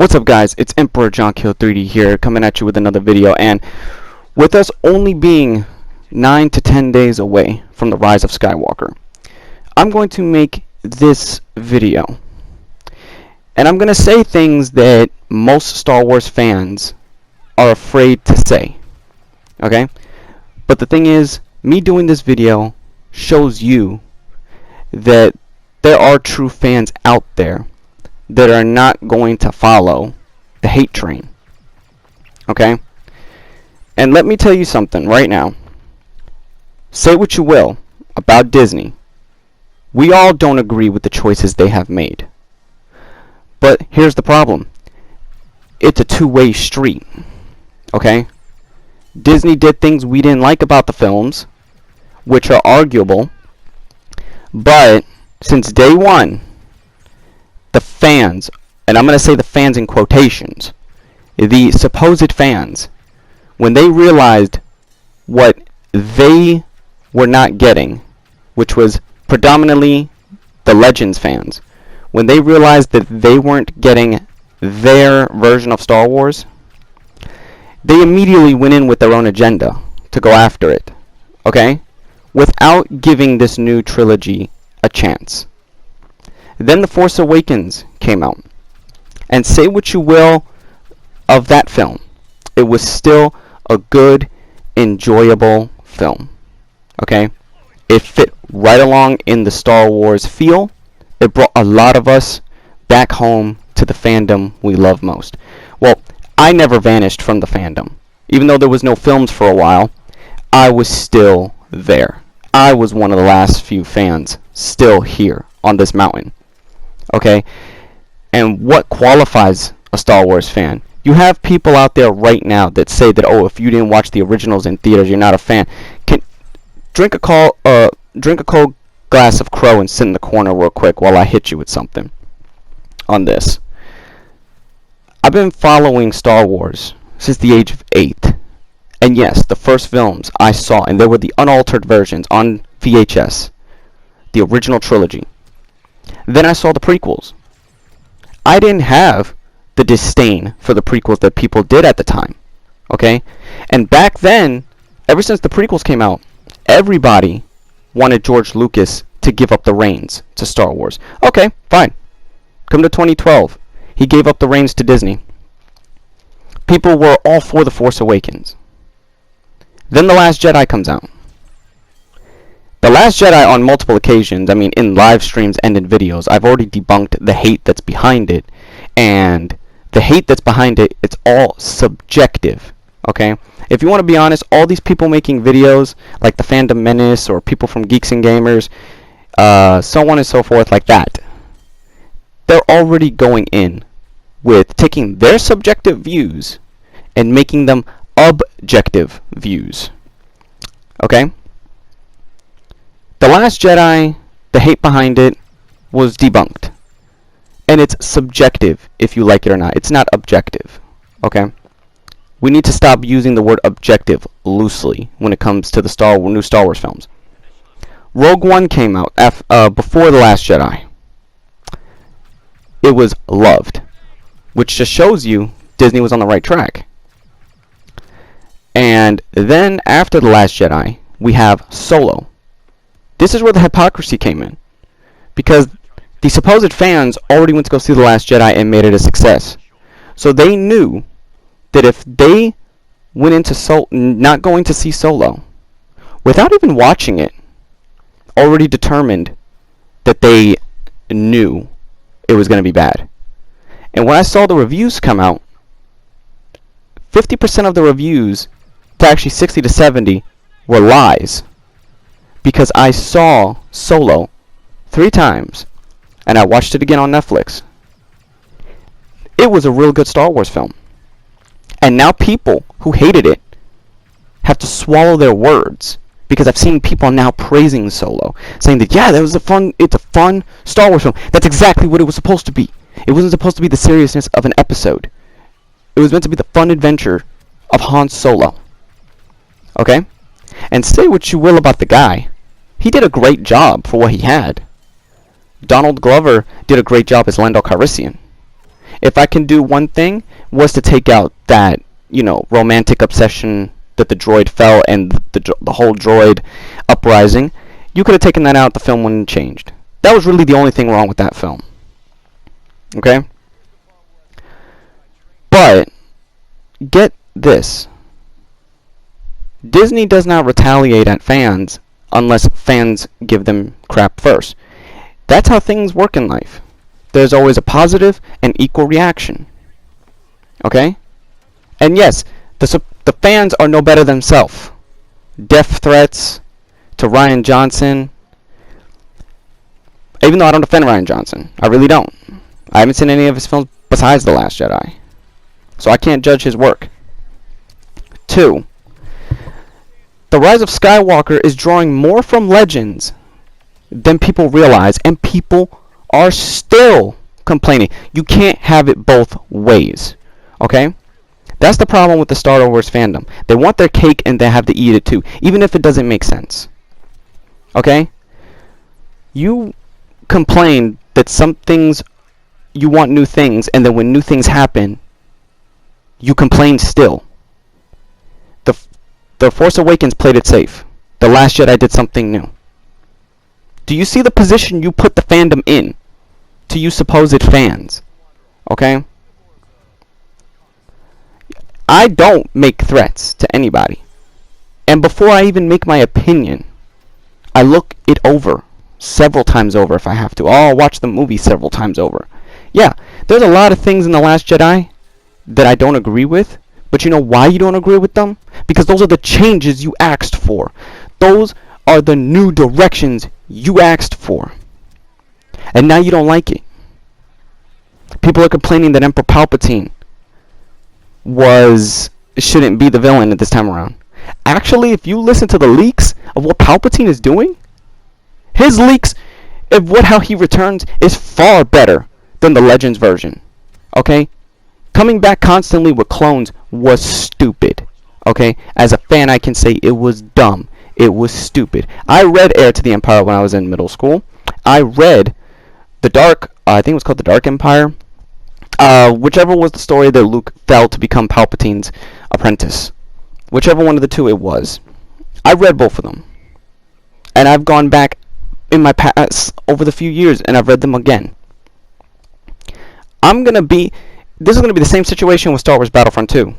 What's up, guys? It's Emperor John Kill 3D here, coming at you with another video. And with us only being 9 to 10 days away from the Rise of Skywalker, I'm going to make this video, and I'm going to say things that most Star Wars fans are afraid to say. Okay? But the thing is, me doing this video shows you that there are true fans out there that are not going to follow the hate train. Okay? And let me tell you something right now. Say what you will about Disney. We all don't agree with the choices they have made. But here's the problem. It's a two-way street. Okay? Disney did things we didn't like about the films, which are arguable. But since day one, the fans, and I'm going to say the fans in quotations, the supposed fans, when they realized what they were not getting, which was predominantly the Legends fans, when they realized that they weren't getting their version of Star Wars, they immediately went in with their own agenda to go after it, okay? Without giving this new trilogy a chance. Then The Force Awakens came out. And say what you will of that film, it was still a good, enjoyable film. Okay? It fit right along in the Star Wars feel. It brought a lot of us back home to the fandom we love most. Well, I never vanished from the fandom. Even though there was no films for a while, I was still there. I was one of the last few fans still here on this mountain. Okay? And what qualifies a Star Wars fan? You have people out there right now that say that, oh, if you didn't watch the originals in theaters, you're not a fan. Drink a cold glass of Crow and sit in the corner real quick while I hit you with something on this. I've been following Star Wars since the age of 8. And yes, the first films I saw, and they were the unaltered versions on VHS, the original trilogy. Then I saw the prequels. I didn't have the disdain for the prequels that people did at the time. Okay? And back then, ever since the prequels came out, everybody wanted George Lucas to give up the reins to Star Wars. Okay, fine. Come to 2012. He gave up the reins to Disney. People were all for The Force Awakens. Then The Last Jedi comes out. The Last Jedi, on multiple occasions, I mean in live streams and in videos, I've already debunked the hate that's behind it. And the hate that's behind it, it's all subjective. Okay? If you want to be honest, all these people making videos, like the Fandom Menace or people from Geeks and Gamers, so on and so forth like that, they're already going in with taking their subjective views and making them objective views. Okay? The Last Jedi, the hate behind it, was debunked. And it's subjective, if you like it or not. It's not objective. Okay? We need to stop using the word objective loosely when it comes to the new Star Wars films. Rogue One came out before The Last Jedi. It was loved, which just shows you Disney was on the right track. And then after The Last Jedi, we have Solo. This is where the hypocrisy came in, because the supposed fans already went to go see The Last Jedi and made it a success. So they knew that if they went into not going to see Solo, without even watching it, already determined that they knew it was going to be bad. And when I saw the reviews come out, 50% of the reviews, to actually 60 to 70, were lies. Because I saw Solo 3 times, and I watched it again on Netflix. It was a real good Star Wars film. And now people who hated it have to swallow their words, because I've seen people now praising Solo, saying that, yeah, it's a fun Star Wars film. That's exactly what it was supposed to be. It wasn't supposed to be the seriousness of an episode. It was meant to be the fun adventure of Han Solo. Okay? And say what you will about the guy, he did a great job for what he had. Donald Glover did a great job as Lando Calrissian. if I can do one thing, was to take out that, you know, romantic obsession that the droid felt and the whole droid uprising. You could have taken that out, the film wouldn't have changed. That was really the only thing wrong with that film. Okay? But, get this. Disney does not retaliate at fans unless fans give them crap first. That's how things work in life. There's always a positive and equal reaction. Okay? And yes, the fans are no better themselves. Death threats to Rian Johnson. Even though I don't defend Rian Johnson. I really don't. I haven't seen any of his films besides The Last Jedi. So I can't judge his work. 2. The Rise of Skywalker is drawing more from Legends than people realize, and people are still complaining. You can't have it both ways. Okay? That's the problem with the Star Wars fandom. They want their cake and they have to eat it too, even if it doesn't make sense. Okay? You complain that some things, you want new things, and then when new things happen, you complain still. The Force Awakens played it safe. The Last Jedi did something new. Do you see the position you put the fandom in? To you supposed fans. Okay? I don't make threats to anybody. And before I even make my opinion, I look it over several times over if I have to. I'll watch the movie several times over. Yeah, there's a lot of things in The Last Jedi that I don't agree with. But you know why you don't agree with them? Because those are the changes you asked for. Those are the new directions you asked for. And now you don't like it. People are complaining that Emperor Palpatine shouldn't be the villain at this time around. Actually, if you listen to the leaks of what Palpatine is doing, his leaks of how he returns is far better than the Legends version. Okay? Coming back constantly with clones was stupid. Okay? As a fan, I can say it was dumb. It was stupid. I read Heir to the Empire when I was in middle school. I read I think it was called The Dark Empire. Whichever was the story that Luke fell to become Palpatine's apprentice. Whichever one of the two it was. I read both of them. And I've gone back in my past over the few years and I've read them again. This is going to be the same situation with Star Wars Battlefront 2.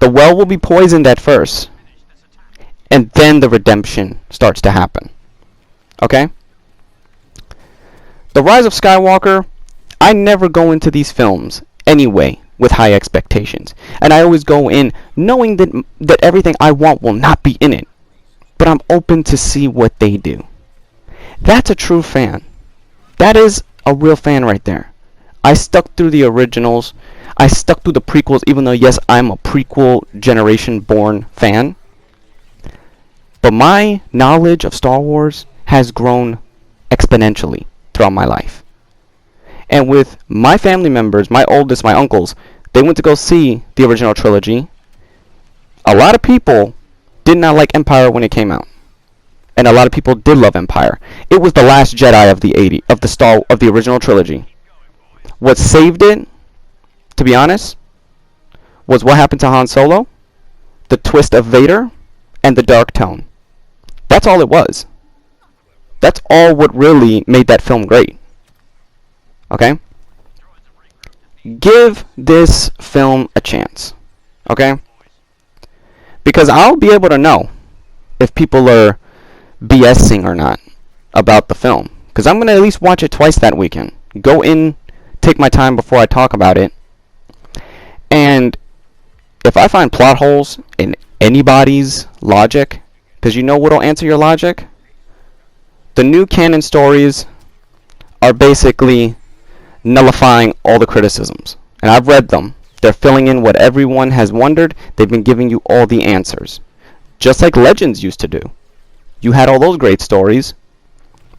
The well will be poisoned at first. And then the redemption starts to happen. Okay? The Rise of Skywalker, I never go into these films anyway with high expectations. And I always go in knowing that everything I want will not be in it. But I'm open to see what they do. That's a true fan. That is a real fan right there. I stuck through the originals. I stuck through the prequels, even though, yes, I'm a prequel generation-born fan. But my knowledge of Star Wars has grown exponentially throughout my life. And with my family members, my oldest, my uncles, they went to go see the original trilogy. A lot of people did not like Empire when it came out. And a lot of people did love Empire. It was the Last Jedi of the original trilogy. What saved it, to be honest, was what happened to Han Solo, the twist of Vader, and the dark tone. That's all it was. That's all what really made that film great. Okay? Give this film a chance. Okay? Because I'll be able to know if people are BSing or not about the film. Because I'm going to at least watch it twice that weekend. Go in, take my time before I talk about it. And if I find plot holes in anybody's logic, because you know what'll answer your logic? The new canon stories are basically nullifying all the criticisms. And I've read them. They're filling in what everyone has wondered. They've been giving you all the answers. Just like Legends used to do. You had all those great stories,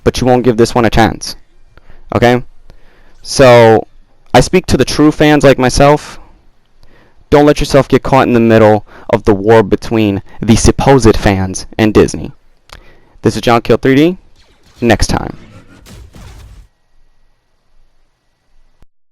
but you won't give this one a chance. Okay? So, I speak to the true fans like myself. Don't let yourself get caught in the middle of the war between the supposed fans and Disney. This is John Kill 3D. Next time.